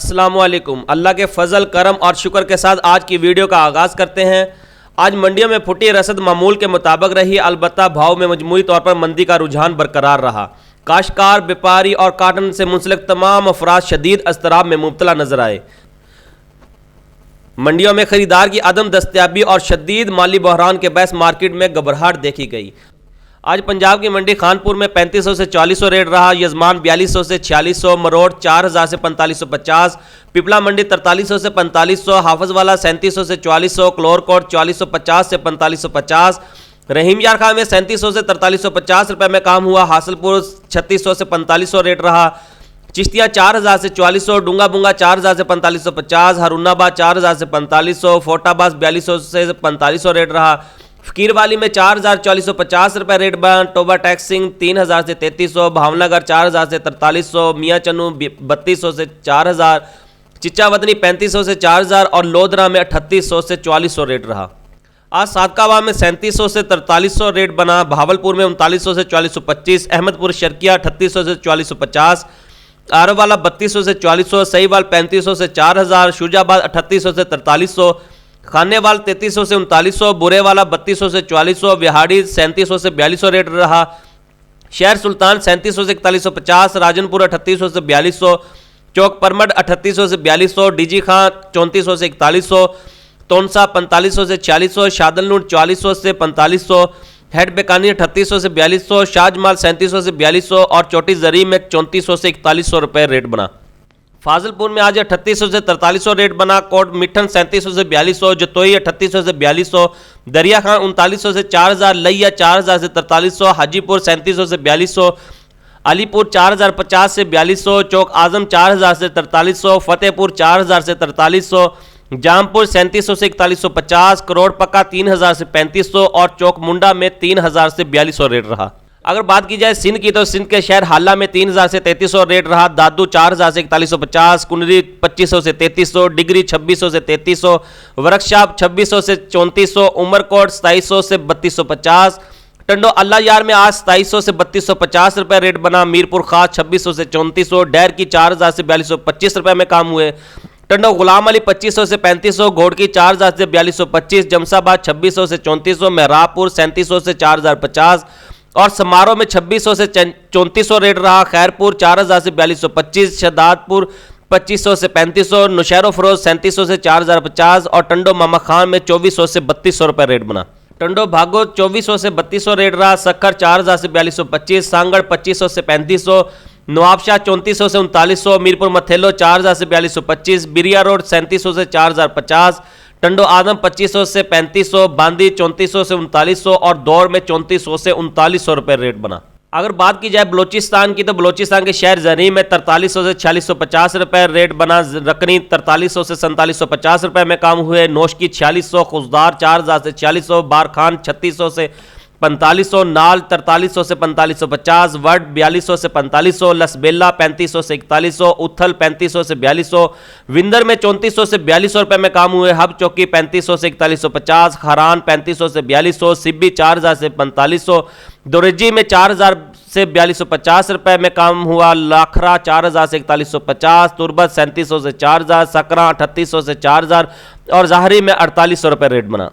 अस्सलामुअलैकुम। अल्लाह के फजल करम और शुक्र के साथ आज की वीडियो का आगाज़ करते हैं। आज मंडियों में फुटी रसद मामूल के मुताबिक रही, अलबत्ता भाव में मजमूई तौर पर मंदी का रुझान बरकरार रहा। काश्तकार, व्यापारी और काटन से मुंसलिक तमाम अफराद शदीद अज़तराब में मुब्तला नजर आए। मंडियों में खरीदार की अदम दस्तयाबी और शदीद माली बहरान के बहस मार्केट में घबराहट देखी गई। आज पंजाब की मंडी खानपुर में 3500 से 4400 रेट रहा। यजमान 4200 से 4600, मरोड़ 4000 से 4550, पिपला मंडी 4300 से 4500, हाफजवाला 3700 से 4400, क्लोरकोट 4450 से 4550, रहीम यार खां में 3700 से 4350 रुपये में काम हुआ। हासिलपुर 3600 से 4500 रेट रहा। चिश्तिया 4000 से 4400, डूंगा बुंगा 4000 से 4550, हरुणाबाद 4000 से 4500, फोटाबाद 4200 से 4500 रेट रहा। फकीर वाली में 4450 रुपये रेट बना। टोबा टैक्सिंग 3000 से 3300, भावनगर 4000 से 4300, मियाँ चन्नू 3200 से 4000, चिच्चावतनी 3500 से 4000 और लोधरा में 3800 से 4400 रेट रहा। आज सादकाबाद में 3700 से 4300 रेट बना। भावलपुर में 3900 से 4425, अहमदपुर शर्किया 3800 से 4450, आरवाला 3200 से 4400, सहीवाल 3500 से 4000, शुजाबाद 3800 से 4300, खानेवाल 3300 से 3900, बुरेवाला 3200 से 4400, विहाड़ी 3700 से 4200 रेट रहा। शहर सुल्तान 3700 से 4150, राजनपुर 3800 से 4200, चौक परमड 3800 से 4200, डीजी खां 3400 से 4100, तोनसा 4500 से 4600, शादलनूर 4400 से 4500, हेड बेकानी 3800 से 4200, शाहजमाल 3700 से 4200 और चोटी जरी में 3400 से 4100 रुपये रेट बना। फाजिलपुर में आज 3800 से 4300 रेट बना। कोट मिठन 3700 से 4200, जतोई 3800 से 4200, दरिया खान 3900 से 4000, लैया 4000 से 4300, हाजीपुर 3700 से 4200, अलीपुर 4050 से 4200, चौक आजम 4000 से 4300, फतेहपुर 4000 से 4300, जामपुर 3700 से 4150, करोड़ पक्का 3000 से 3500 और चौक मुंडा में 3000 से 4200 रेट रहा। अगर बात की जाए सिंध की तो सिंध के शहर हाल्ला में 3000 से 3300 रेट रहा। दादू 4000 से 4150, कुनरी 2500 से 3300, डिग्री 2600 से 3300, वर्कशॉप 2600 से 3400, उमरकोट 2700 से 3250, टंडो अल्लाह यार में आज 2700 से 3250 रुपये रेट बना। मीरपुर खास 2600 से 3400, डैर की 4000 से 4225 रुपये में काम हुए। टंडो गुलाम अली 2500 से 3500, घोड़की 4000 से 4225, जमसाबाद 2600 से 3400, मेहराबपुर 3700 से 4050 और समारोह में 2600 से 3400 रेट रहा। खैरपुर 4000 से 4225, शहदादपुर 2500 से 3500, नौशहरो फरोज 3700 से 4050 और टंडो मामा खान में 2400 से 3200 रुपये रेट बना। टंडो भागो 2400 से 3200 रेट रहा। सक्खर 4000 से 4225, सांगड़ 2500 से 3500, नवाबशाह 3400 से 3900, मीरपुर मथेलो 4000 से 4225, बिरिया रोड 3700 से 4050, टंडो आदम 2500 से 3500, बांदी 3400 से 3900 और दौर में 3400 से 3900 रुपये रेट बना। अगर बात की जाए बलोचिस्तान की तो बलोचिस्तान के शहर जरी में 4300 से 4650 रुपये रेट बना। रकनी 4300 से 4750 रुपये में काम हुए। नोश की 4600, खुजदार 4000 से 4600, बारखान 3600 से 4500, नाल 4300 से 4550, वर्ड 4200 से 4500, लसबेला 3500 से 4100, उथल 3500 से 4200, विंदर में 3400 से 4200 रुपये में काम हुए। हब चौकी 3500 से 4150, खरान 3500 से 4200, सिब्बी 4000 से 4500, दोरजी में 4000 से 4250 रुपये में काम हुआ। लाखरा 4000 से 4150, तुरबत 3700 से 4000, सकरा 3800 से 4000 और ज़ाहरी में 4800 रुपये रेट बना।